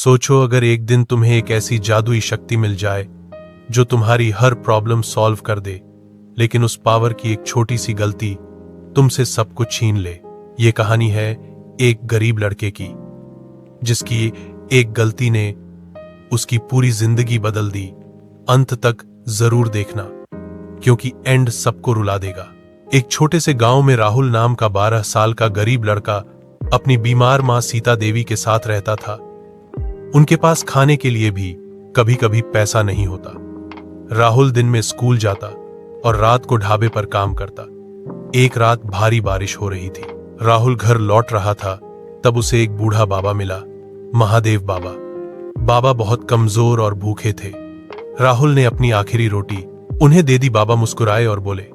सोचो अगर एक दिन तुम्हें एक ऐसी जादुई शक्ति मिल जाए जो तुम्हारी हर प्रॉब्लम सॉल्व कर दे, लेकिन उस पावर की एक छोटी सी गलती तुमसे सब कुछ छीन ले। ये कहानी है एक गरीब लड़के की, जिसकी एक गलती ने उसकी पूरी जिंदगी बदल दी। अंत तक जरूर देखना, क्योंकि एंड सबको रुला देगा। एक छोटे से गांव में राहुल नाम का 12 साल का गरीब लड़का अपनी बीमार मां सीता देवी के साथ रहता था। उनके पास खाने के लिए भी कभी कभी पैसा नहीं होता। राहुल दिन में स्कूल जाता और रात को ढाबे पर काम करता। एक रात भारी बारिश हो रही थी। राहुल घर लौट रहा था, तब उसे एक बूढ़ा बाबा मिला, महादेव बाबा। बाबा बहुत कमजोर और भूखे थे। राहुल ने अपनी आखिरी रोटी उन्हें दे दी। बाबा मुस्कुराए और बोले,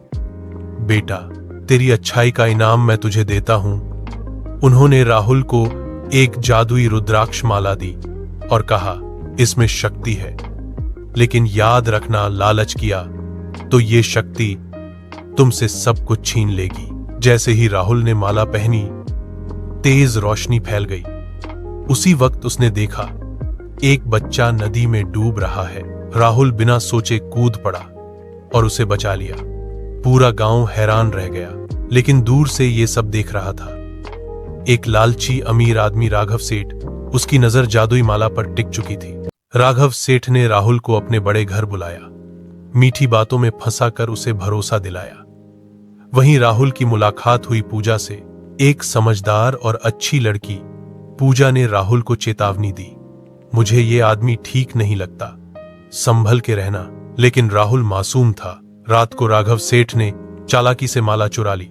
बेटा, तेरी अच्छाई का इनाम मैं तुझे देता हूं। उन्होंने राहुल को एक जादुई रुद्राक्ष माला दी और कहा, इसमें शक्ति है, लेकिन याद रखना, लालच किया तो ये शक्ति तुमसे सब कुछ छीन लेगी। जैसे ही राहुल ने माला पहनी, तेज रोशनी फैल गई। उसी वक्त उसने देखा एक बच्चा नदी में डूब रहा है। राहुल बिना सोचे कूद पड़ा और उसे बचा लिया। पूरा गांव हैरान रह गया, लेकिन दूर से ये सब देख रहा था एक लालची अमीर आदमी, राघव सेठ। उसकी नजर जादुई माला पर टिक चुकी थी। राघव सेठ ने राहुल को अपने बड़े घर बुलाया, मीठी बातों में फंसाकर उसे भरोसा दिलाया। वहीं राहुल की मुलाकात हुई पूजा से, एक समझदार और अच्छी लड़की। पूजा ने राहुल को चेतावनी दी, मुझे ये आदमी ठीक नहीं लगता, संभल के रहना। लेकिन राहुल मासूम था। रात को राघव सेठ ने चालाकी से माला चुरा ली।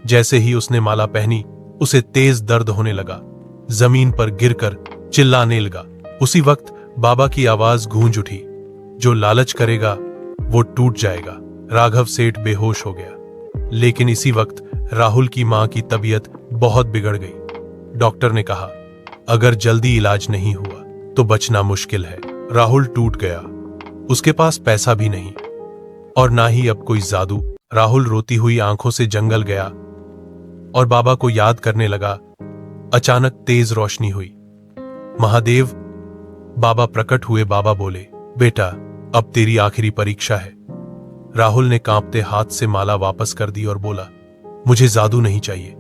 जैसे ही उसने माला पहनी, उसे तेज दर्द होने लगा, जमीन पर गिरकर चिल्लाने लगा। उसी वक्त बाबा की आवाज गूंज उठी, जो लालच करेगा वो टूट जाएगा। राघव सेठ बेहोश हो गया। लेकिन इसी वक्त राहुल की मां की तबीयत बहुत बिगड़ गई। डॉक्टर ने कहा, अगर जल्दी इलाज नहीं हुआ तो बचना मुश्किल है। राहुल टूट गया। उसके पास पैसा भी नहीं और ना ही अब कोई जादू। राहुल रोती हुई आंखों से जंगल गया और बाबा को याद करने लगा। अचानक तेज रोशनी हुई। महादेव बाबा प्रकट हुए। बाबा बोले, बेटा, अब तेरी आखिरी परीक्षा है। राहुल ने कांपते हाथ से माला वापस कर दी और बोला, मुझे जादू नहीं चाहिए,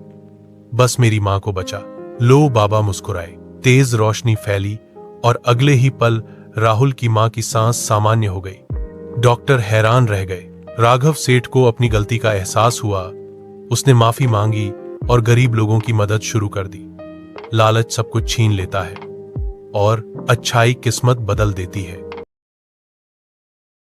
बस मेरी मां को बचा लो। बाबा मुस्कुराए। तेज रोशनी फैली और अगले ही पल राहुल की मां की सांस सामान्य हो गई। डॉक्टर हैरान रह गए। राघव सेठ को अपनी गलती का एहसास हुआ। उसने माफी मांगी और गरीब लोगों की मदद शुरू कर दी। लालच सब कुछ छीन लेता है और अच्छाई किस्मत बदल देती है।